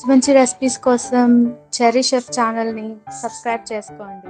మంచి రెసిపీస్ కోసం cherry chef ఛానల్ని సబ్స్క్రైబ్ చేసుకోండి.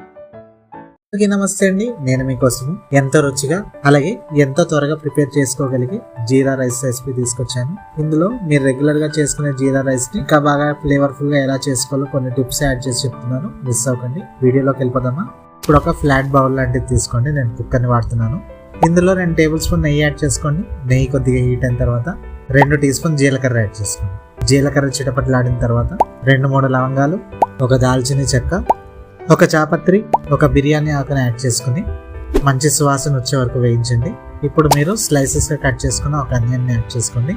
అందరికీ నమస్తే అండి. నేను మీకోసము ఎంతో రుచిగా అలాగే ఎంతో త్వరగా ప్రిపేర్ చేసుకోగలిగే జీరా రైస్ రెసిపీ తీసుకొచ్చాను. ఇందులో మీరు రెగ్యులర్ గా చేసుకునే జీరా రైస్ ని ఇంకా బాగా ఫ్లేవర్ఫుల్ గా ఎలా చేసుకోవాలో కొన్ని టిప్స్ యాడ్ చేసి చెప్తున్నాను. మిస్ అవ్వకండి. వీడియోలోకి వెళ్ళిపోదామా? ఇప్పుడు ఒక ఫ్లాట్ బౌల్ లాంటిది తీసుకోండి. నేను కుక్కర్ని వాడుతున్నాను. ఇందులో 2 టేబుల్ స్పూన్ నెయ్యి యాడ్ చేసుకోండి. నెయ్యి కొద్దిగా హీట్ అయిన తర్వాత 2 టీ స్పూన్ జీలకర్ర యాడ్ చేసుకోండి. జీలకర్ర చిటపట్లాడిన తర్వాత 2-3 లవంగాలు, ఒక దాల్చిన చెక్క, ఒక చాపత్రి, ఒక బిర్యానీ ఆకుని యాడ్ చేసుకుని మంచి సువాసన వచ్చే వరకు వేయించండి. ఇప్పుడు మీరు స్లైసెస్గా కట్ చేసుకున్న ఒక అనియన్ని యాడ్ చేసుకోండి.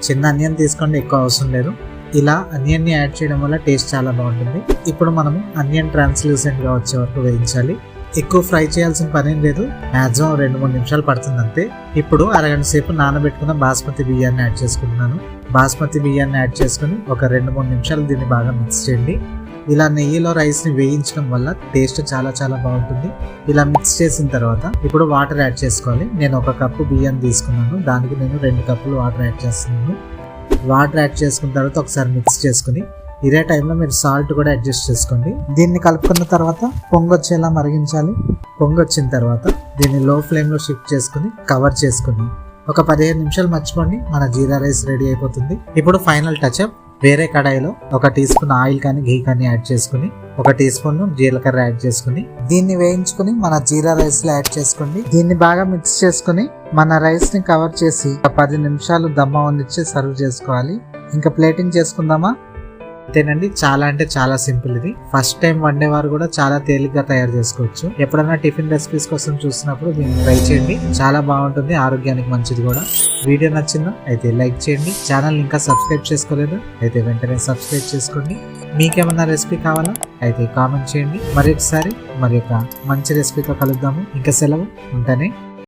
చిన్న అనియన్ తీసుకోండి, ఎక్కువ అవసరం లేదు. ఇలా అనియన్ని యాడ్ చేయడం వల్ల టేస్ట్ చాలా బాగుంటుంది. ఇప్పుడు మనము అనియన్ ట్రాన్స్లూసెంట్గా వచ్చే వరకు వేయించాలి. ఎక్కువ ఫ్రై చేయాల్సిన పనేం లేదు. మ్యాక్సిమం 2-3 నిమిషాలు పడుతుంది అంతే. ఇప్పుడు అరగంట సేపు నానబెట్టుకున్న బాస్మతి బియ్యాన్ని యాడ్ చేసుకుంటున్నాను. బాస్మతి బియ్యాన్ని యాడ్ చేసుకుని ఒక 2-3 నిమిషాలు దీన్ని బాగా మిక్స్ చేయండి. ఇలా నెయ్యిలో రైస్ని వేయించడం వల్ల టేస్ట్ చాలా చాలా బాగుంటుంది. ఇలా మిక్స్ చేసిన తర్వాత ఇప్పుడు వాటర్ యాడ్ చేసుకోవాలి. నేను 1 కప్పు బియ్యాన్ని తీసుకున్నాను. దానికి నేను 2 కప్పులు వాటర్ యాడ్ చేస్తున్నాను. వాటర్ యాడ్ చేసుకున్న తర్వాత ఒకసారి మిక్స్ చేసుకుని ఇదే టైంలో మీరు సాల్ట్ కూడా అడ్జస్ట్ చేసుకోండి. దీన్ని కలుపుకున్న తర్వాత పొంగొచ్చేలా మరిగించాలి. పొంగొచ్చిన తర్వాత దీన్ని లో ఫ్లేమ్లో షిఫ్ట్ చేసుకుని కవర్ చేసుకుని ఒక 15 నిమిషాలు మర్చిపోండి. మన జీరా రైస్ రెడీ అయిపోతుంది. ఇప్పుడు ఫైనల్ టచ్అప్. వేరే కడాయిలో 1 టీ స్పూన్ ఆయిల్ కానీ ఘీ కానీ యాడ్ చేసుకుని 1 టీ స్పూన్ జీలకర్ర యాడ్ చేసుకుని దీన్ని వేయించుకుని మన జీరా రైస్ లో యాడ్ చేసుకోండి. దీన్ని బాగా మిక్స్ చేసుకుని మన రైస్ ని కవర్ చేసి 10 నిమిషాలు దమ్మ వండిచ్చి సర్వ్ చేసుకోవాలి. ఇంకా ప్లేటింగ్ చేసుకుందామా? అంతేనండి. చాలా అంటే చాలా సింపుల్. ఇది ఫస్ట్ టైం వండేవారు కూడా చాలా తేలిగ్గా తయారు చేసుకోవచ్చు. ఎప్పుడైనా టిఫిన్ రెసిపీస్ కోసం చూసినప్పుడు దీన్ని ట్రై చేయండి. చాలా బాగుంటుంది, ఆరోగ్యానికి మంచిది కూడా. వీడియో నచ్చిందా అయితే లైక్ చేయండి. ఛానల్ ఇంకా సబ్స్క్రైబ్ చేసుకోలేదు అయితే వెంటనే సబ్స్క్రైబ్ చేసుకోండి. మీకేమన్నా రెసిపీ కావాలా అయితే కామెంట్ చేయండి. మరొకసారి మరి ఒక మంచి రెసిపీతో కలుద్దాము. ఇంకా సెలవు. ఉంటానే.